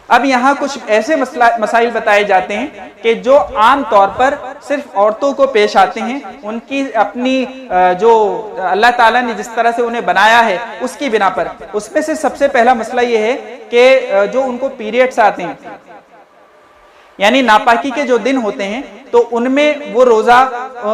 اب یہاں کچھ ایسے مسائل بتائے جاتے ہیں کہ جو عام طور پر صرف عورتوں کو پیش آتے ہیں، ان کی اپنی جو اللہ تعالیٰ نے جس طرح سے انہیں بنایا ہے اس کی بنا پر۔ اس میں سے سب سے پہلا مسئلہ یہ ہے کہ جو ان کو پیریڈز آتے ہیں، یعنی ناپاکی کے جو دن ہوتے ہیں، تو ان میں وہ روزہ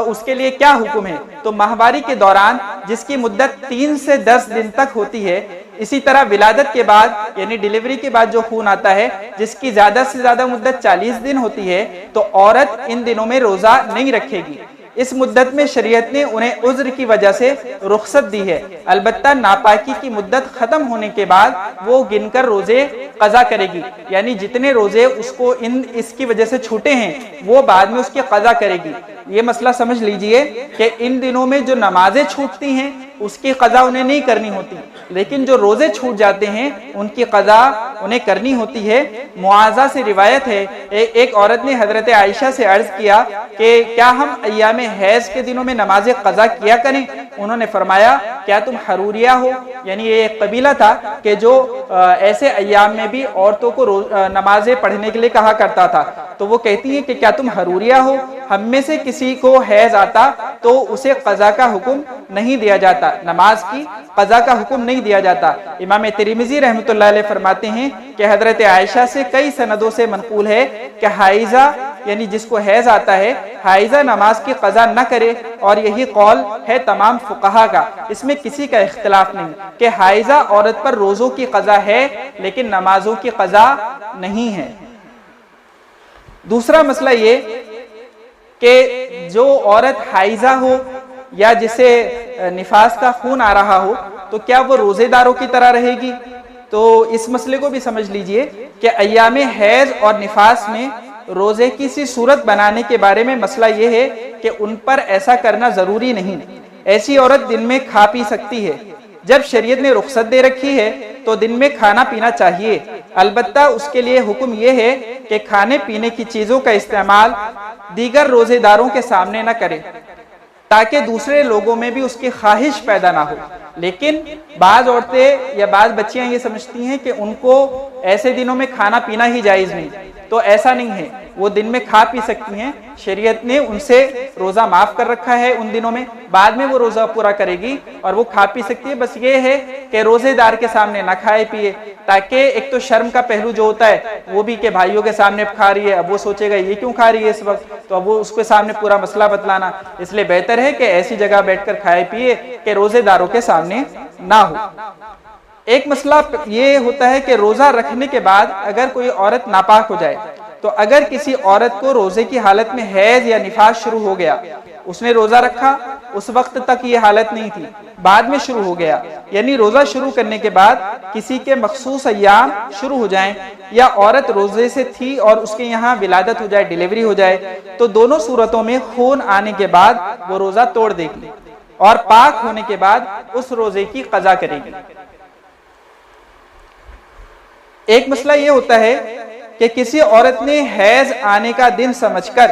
اس کے لیے کیا حکم ہے؟ تو ماہواری کے دوران جس کی مدت 3 سے 10 دن تک ہوتی ہے، اسی طرح ولادت کے بعد یعنی ڈیلیوری کے بعد جو خون آتا ہے جس کی زیادہ سے زیادہ مدت 40 دن ہوتی ہے، تو عورت ان دنوں میں روزہ نہیں رکھے گی۔ اس مدت میں شریعت نے انہیں عذر کی وجہ سے رخصت دی ہے، البتہ ناپاکی کی مدت ختم ہونے کے بعد وہ گن کر روزے قضا کرے گی، یعنی جتنے روزے اس کو اس کی وجہ سے چھوٹے ہیں وہ بعد میں اس کی قضا کرے گی۔ یہ مسئلہ سمجھ لیجئے کہ ان دنوں میں جو نمازیں چھوٹتی ہیں اس کی قضا انہیں نہیں کرنی ہوتی، لیکن جو روزے چھوٹ جاتے ہیں ان کی قضا انہیں کرنی ہوتی ہے۔ معاذہ سے روایت ہے، ایک عورت نے حضرت عائشہ سے عرض کیا کہ کیا ہم ایام حیض کے دنوں میں نماز قضا کیا کریں؟ انہوں نے فرمایا کیا تم حروریہ ہو؟ یعنی یہ ایک قبیلہ تھا کہ جو ایسے ایام میں بھی عورتوں کو نمازیں پڑھنے کے لیے کہا کرتا تھا، تو وہ کہتی ہیں کہ کیا تم حروریہ ہو؟ ہم میں سے کسی کو حیض آتا تو اسے قضا کا حکم نہیں دیا جاتا، نماز کی قضا کا حکم نہیں دیا جاتا۔ امام ترمذی رحمۃ اللہ علیہ فرماتے ہیں کہ حضرت عائشہ سے کئی سندوں سے منقول ہے کہ حائضہ یعنی جس کو حیض آتا ہے، حائضہ نماز کی قضا نہ کرے، اور یہی قول ہے تمام فقہا کا، اس میں کسی کا اختلاف نہیں کہ حائضہ عورت پر روزوں کی قضا ہے لیکن نمازوں کی قضا نہیں ہے۔ دوسرا مسئلہ یہ کہ جو عورت حائضہ ہو یا جسے نفاس کا خون آ رہا ہو تو کیا وہ روزے داروں کی طرح رہے گی؟ تو اس مسئلے کو بھی سمجھ لیجئے کہ ایام حیض اور نفاس میں روزے کی سی صورت بنانے کے بارے میں مسئلہ یہ ہے کہ ان پر ایسا کرنا ضروری نہیں۔ ایسی عورت دن میں کھا پی سکتی ہے، جب شریعت نے رخصت دے رکھی ہے تو دن میں کھانا پینا چاہیے، البتہ اس کے لیے حکم یہ ہے کہ کھانے پینے کی چیزوں کا استعمال دیگر روزے داروں کے سامنے نہ کرے تاکہ دوسرے لوگوں میں بھی اس کی خواہش پیدا نہ ہو۔ لیکن بعض عورتیں یا بعض بچیاں یہ سمجھتی ہیں کہ ان کو ایسے دنوں میں کھانا پینا ہی جائز نہیں، تو ایسا نہیں ہے، وہ دن میں کھا پی سکتی ہیں، شریعت نے ان سے روزہ معاف کر رکھا ہے ان دنوں میں، بعد میں وہ روزہ پورا کرے گی اور وہ کھا پی سکتی ہے، بس یہ ہے کہ روزے دار کے سامنے نہ کھائے پیے، تاکہ ایک تو شرم کا پہلو جو ہوتا ہے وہ بھی کہ بھائیوں کے سامنے کھا رہی ہے، اب وہ سوچے گا یہ کیوں کھا رہی ہے اس وقت، تو اب وہ اس کے سامنے پورا مسئلہ بتلانا، اس لیے بہتر ہے کہ ایسی جگہ بیٹھ کر کھائے پیے کہ روزے داروں کے سامنے نہ ہو۔ ایک مسئلہ یہ ہوتا ہے کہ روزہ رکھنے کے بعد اگر کوئی عورت ناپاک ہو جائے، تو اگر کسی عورت کو روزے کی حالت میں حیض یا نفاس شروع ہو گیا، اس نے روزہ رکھا، اس وقت تک یہ حالت نہیں تھی، بعد میں شروع ہو گیا، یعنی روزہ شروع کرنے کے بعد کسی کے مخصوص ایام شروع ہو جائیں، یا عورت روزے سے تھی اور اس کے یہاں ولادت ہو جائے، ڈیلیوری ہو جائے، تو دونوں صورتوں میں خون آنے کے بعد وہ روزہ توڑ دے گی اور پاک ہونے کے بعد اس روزے کی قضا کرے گی۔ ایک مسئلہ یہ ہوتا ہے کہ کسی عورت نے حیض آنے کا دن سمجھ کر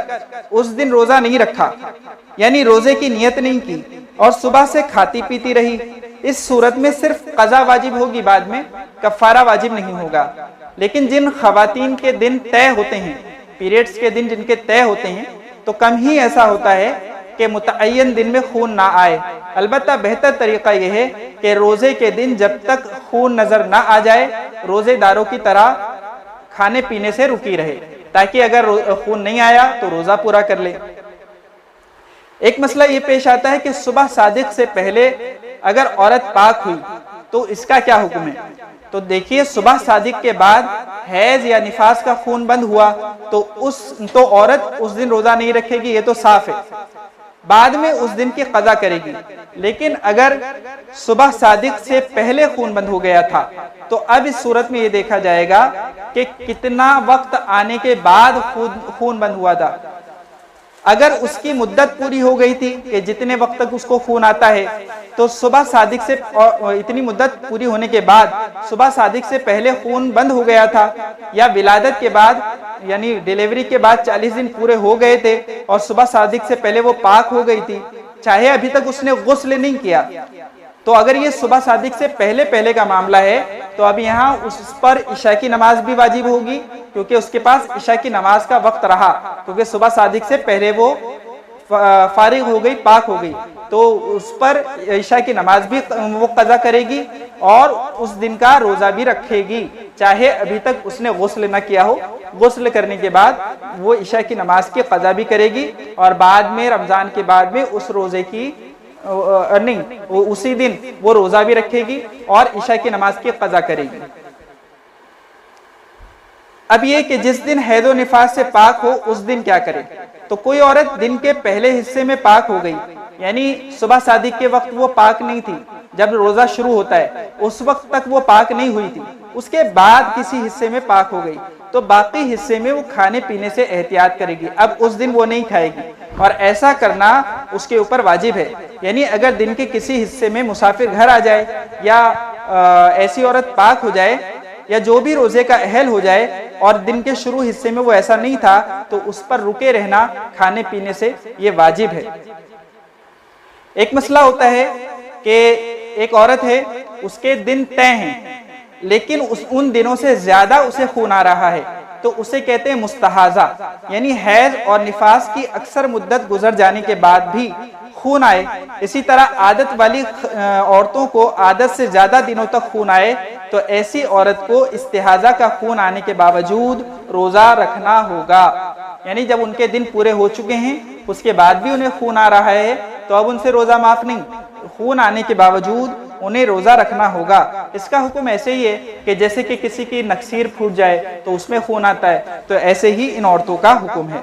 اس دن روزہ نہیں رکھا، یعنی روزے کی نیت نہیں کی اور صبح سے کھاتی پیتی رہی، اس صورت میں صرف قضا واجب ہوگی، بعد میں کفارہ واجب نہیں ہوگا۔ لیکن جن خواتین کے دن طے ہوتے ہیں، پیریڈز کے دن جن کے طے ہوتے ہیں، تو کم ہی ایسا ہوتا ہے کہ متعین دن میں خون نہ آئے، البتہ بہتر طریقہ یہ ہے کہ روزے کے دن جب تک خون نظر نہ آ جائے روزے داروں کی طرح کھانے پینے سے رکی رہے، تاکہ اگر خون نہیں آیا تو روزہ پورا کر لے۔ ایک مسئلہ یہ پیش آتا ہے کہ صبح صادق سے پہلے اگر عورت پاک ہوئی تو اس کا کیا حکم ہے؟ تو دیکھیے، صبح صادق کے بعد حیض یا نفاس کا خون بند ہوا تو عورت اس دن روزہ نہیں رکھے گی، یہ تو صاف ہے، بعد میں اس دن کی قضا کرے گی۔ لیکن اگر صبح صادق سے پہلے خون بند ہو گیا تھا تو اب اس صورت میں یہ دیکھا جائے گا کہ کتنا وقت آنے کے بعد خون بند ہوا تھا۔ اگر اس کی مدت پوری ہو گئی تھی کہ جتنے وقت تک اس کو خون آتا ہے، تو صبح صادق سے اتنی مدت پوری ہونے کے بعد صبح صادق سے پہلے خون بند ہو گیا تھا، یا ولادت کے بعد یعنی ڈیلیوری کے بعد 40 دن پورے ہو گئے تھے اور صبح صادق سے پہلے وہ پاک ہو گئی تھی، چاہے ابھی تک اس نے غسل نہیں کیا، تو اگر یہ صبح صادق سے پہلے پہلے کا معاملہ ہے تو اب یہاں اس پر عشاء کی نماز بھی واجب ہوگی، کیونکہ اس کے پاس عشاء کی نماز کا وقت رہا، کیونکہ صبح صادق سے پہلے وہ فارغ ہو گئی، پاک ہو گئی، تو اس پر عشاء کی نماز بھی وہ قضا کرے گی اور اس دن کا روزہ بھی رکھے گی، چاہے ابھی تک اس نے غسل نہ کیا ہو۔ غسل کرنے کے بعد وہ عشاء کی نماز کی قضا بھی کرے گی، اور بعد میں رمضان کے بعد میں اس روزے کی نہیں، اسی دن وہ روزہ بھی رکھے گی اور عشاء کی نماز کی قضا کرے گی۔ اب یہ کہ جس دن حیض و نفاس سے پاک ہو اس دن کیا کرے؟ تو کوئی عورت دن کے پہلے حصے میں پاک ہو گئی، یعنی صبح صادق کے وقت وہ پاک نہیں تھی، جب روزہ شروع ہوتا ہے اس وقت تک وہ پاک نہیں ہوئی تھی، اس کے بعد کسی حصے میں پاک ہو گئی، تو باقی حصے میں وہ کھانے پینے سے احتیاط کرے گی، اب اس دن وہ نہیں کھائے گی، اور ایسا کرنا اس کے اوپر واجب ہے۔ یعنی اگر دن کے کسی حصے میں مسافر گھر آ جائے یا ایسی عورت پاک ہو جائے یا جو بھی روزے کا اہل ہو جائے اور دن کے شروع حصے میں وہ ایسا نہیں تھا، تو اس پر رکے رہنا کھانے پینے سے یہ واجب ہے۔ ایک مسئلہ ہوتا ہے کہ ایک عورت ہے، اس کے دن طے ہیں لیکن ان دنوں سے زیادہ اسے خون آ رہا ہے، تو اسے کہتے ہیں مستحاضہ، یعنی حیض اور نفاس کی اکثر مدت گزر جانے کے بعد بھی خون آئے۔ اسی طرح عادت والی عورتوں کو عادت سے زیادہ دنوں تک خون آئے تو ایسی عورت کو استحاضہ کا خون آنے کے باوجود روزہ رکھنا ہوگا، یعنی جب ان کے دن پورے ہو چکے ہیں اس کے بعد بھی انہیں خون آ رہا ہے تو اب ان سے روزہ معاف نہیں، خون آنے کے باوجود انہیں روزہ رکھنا ہوگا۔ اس کا حکم ایسے ہی ہے کہ جیسے کہ کسی کی نکسیر پھوٹ جائے تو اس میں خون آتا ہے، تو ایسے ہی ان عورتوں کا حکم ہے۔